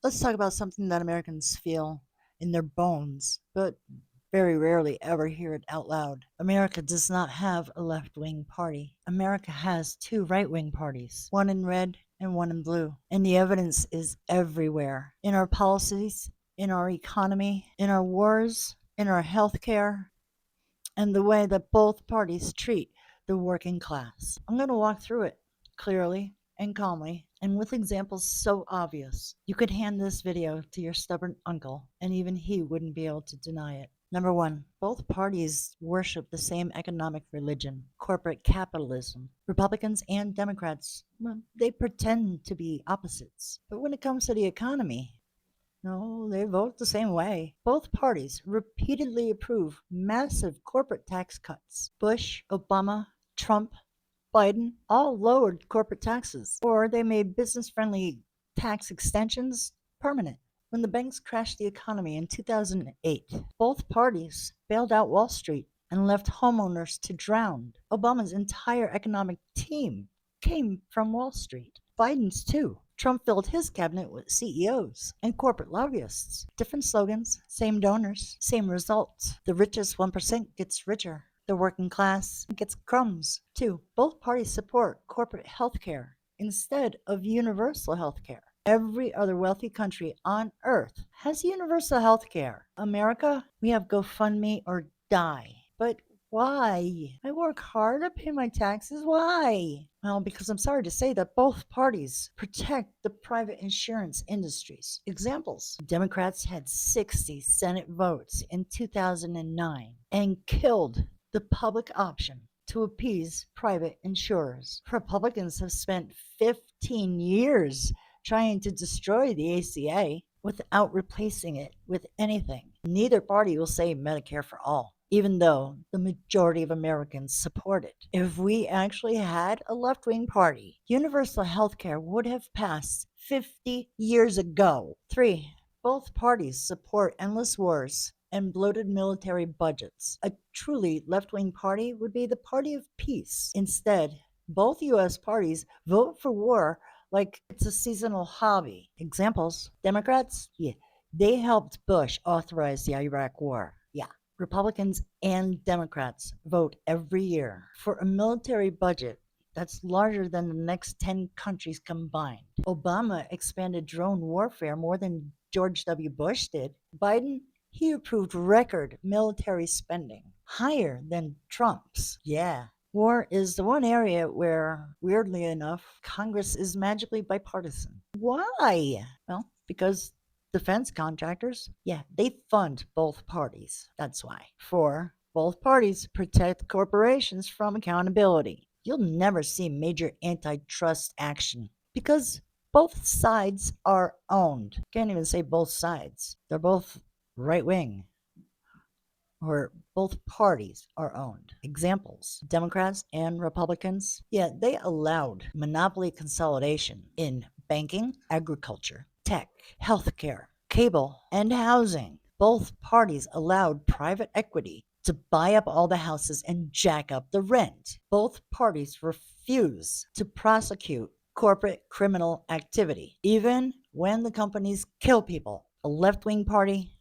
Let's talk about something that Americans feel in their bones, but very rarely ever hear it out loud. America does not have a left wing party. America has two right wing parties, one in red and one in blue. And the evidence is everywhere in our policies, in our economy, in our wars, in our healthcare, and the way that both parties treat the working class. I'm going to walk through it clearly and calmly and with examples so obvious. You could hand this video to your stubborn uncle, and even he wouldn't be able to deny it. Number one, both parties worship the same economic religion, corporate capitalism. Republicans and Democrats, well, they pretend to be opposites. But when it comes to the economy, no, they vote the same way. Both parties repeatedly approve massive corporate tax cuts. Bush, Obama, Trump, Biden all lowered corporate taxes, or they made business friendly tax extensions permanent. When the banks crashed the economy in 2008, both parties bailed out Wall Street and left homeowners to drown. Obama's entire economic team came from Wall Street. Biden's too. Trump filled his cabinet with CEOs and corporate lobbyists. Different slogans, same donors, same results. The richest 1% gets richer. The working class gets crumbs. Two, both parties support corporate health care instead of universal health care. Every other wealthy country on earth has universal health care. America, we have GoFundMe or die. But why? I work hard, I pay my taxes. Why? Well, because I'm sorry to say that both parties protect the private insurance industries. Examples: Democrats had 60 Senate votes in 2009 and killed the public option to appease private insurers. Republicans have spent 15 years trying to destroy the ACA without replacing it with anything. Neither party will say Medicare for all, even though the majority of Americans support it. If we actually had a left-wing party, universal health care would have passed 50 years ago. Three, both parties support endless wars and bloated military budgets. A truly left-wing party would be the party of peace. Instead, both U.S. parties vote for war like it's a seasonal hobby. Examples: Democrats, yeah, they helped Bush authorize the Iraq War. Yeah. Republicans and Democrats vote every year for a military budget that's larger than the next 10 countries combined. Obama expanded drone warfare more than George W. Bush did. Biden, he approved record military spending, higher than Trump's. Yeah. War is the one area where, weirdly enough, Congress is magically bipartisan. Why? Well, because defense contractors, yeah, they fund both parties. That's why. Four, both parties protect corporations from accountability. You'll never see major antitrust action because both sides are owned. Can't even say both sides. They're both right wing, or both parties are owned. Examples: Democrats and Republicans, yeah, they allowed monopoly consolidation in banking, agriculture, tech, healthcare, cable, and housing. Both parties allowed private equity to buy up all the houses and jack up the rent. Both parties refuse to prosecute corporate criminal activity, even when the companies kill people. A left-wing party,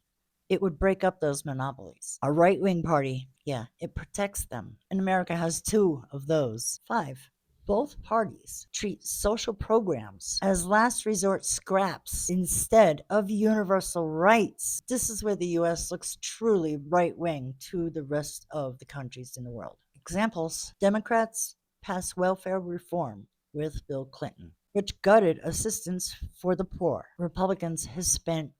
it would break up those monopolies. A right-wing party, yeah, it protects them. And America has two of those. Five, both parties treat social programs as last resort scraps instead of universal rights. This is where the US looks truly right-wing to the rest of the countries in the world. Examples: Democrats pass welfare reform with Bill Clinton, which gutted assistance for the poor. Republicans have spent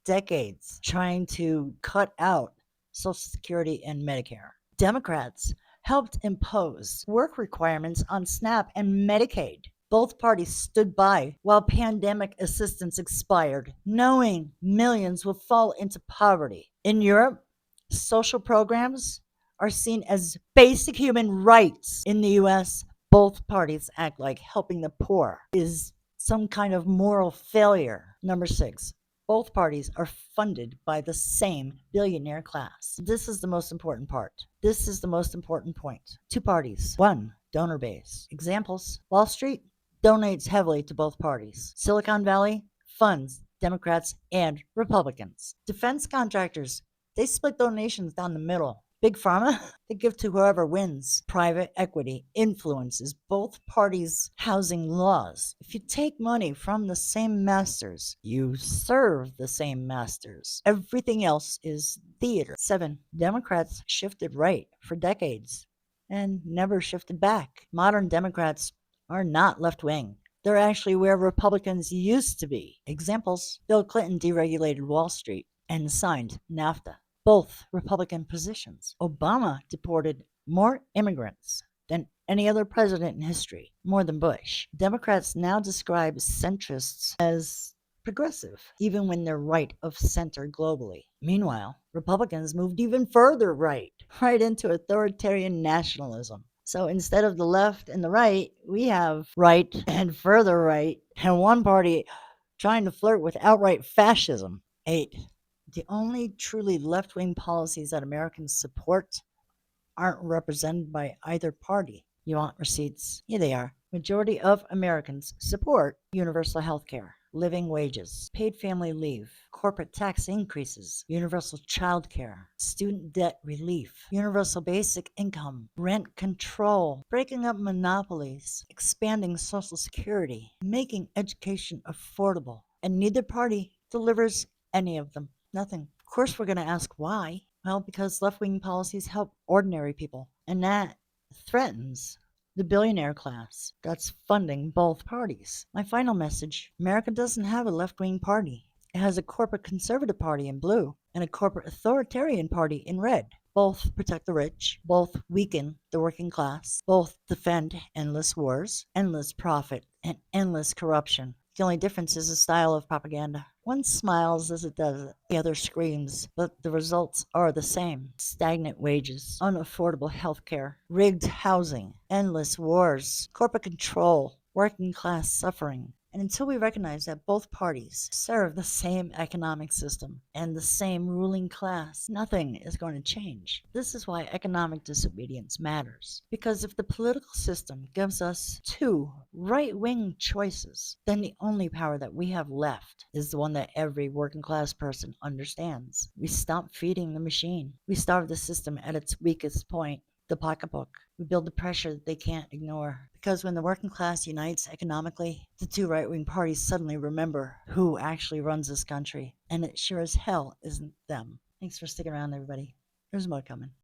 decades trying to cut out Social Security and Medicare. Democrats helped impose work requirements on SNAP and Medicaid. Both parties stood by while pandemic assistance expired, knowing millions will fall into poverty. In Europe, social programs are seen as basic human rights. In the US, both parties act like helping the poor is some kind of moral failure. Number six, both parties are funded by the same billionaire class. This is the most important part. This is the most important point. Two parties. One, donor base. Examples: Wall Street donates heavily to both parties. Silicon Valley funds Democrats and Republicans. Defense contractors, they split donations down the middle. Big Pharma, they give to whoever wins. Private equity influences both parties' housing laws. If you take money from the same masters, you serve the same masters. Everything else is theater. 7. Democrats shifted right for decades and never shifted back. Modern Democrats are not left wing. They're actually where Republicans used to be. Examples: Bill Clinton deregulated Wall Street and signed NAFTA. Both Republican positions. Obama deported more immigrants than any other president in history, more than Bush. Democrats now describe centrists as progressive, even when they're right of center globally. Meanwhile, Republicans moved even further right into authoritarian nationalism. So instead of the left and the right, we have right and further right, and one party trying to flirt with outright fascism. 8. The only truly left-wing policies that Americans support aren't represented by either party. You want receipts? Here they are. Majority of Americans support universal health care, living wages, paid family leave, corporate tax increases, universal child care, student debt relief, universal basic income, rent control, breaking up monopolies, expanding Social Security, making education affordable. And neither party delivers any of them. Nothing. Of course, we're going to ask why. Well, because left-wing policies help ordinary people, and that threatens the billionaire class that's funding both parties. My final message: America doesn't have a left-wing party. It has a corporate conservative party in blue and a corporate authoritarian party in red. Both protect the rich, both weaken the working class, both defend endless wars, endless profit, and endless corruption. The only difference is the style of propaganda. One smiles as it does it, the other screams, but the results are the same. Stagnant wages, unaffordable health care, rigged housing, endless wars, corporate control, working class suffering. And until we recognize that both parties serve the same economic system and the same ruling class, nothing is going to change. This is why economic disobedience matters. Because if the political system gives us two right-wing choices, then the only power that we have left is the one that every working class person understands. We stop feeding the machine. We starve the system at its weakest point, the pocketbook. We build the pressure that they can't ignore. Because when the working class unites economically, the two right-wing parties suddenly remember who actually runs this country. And it sure as hell isn't them. Thanks for sticking around, everybody. There's more coming.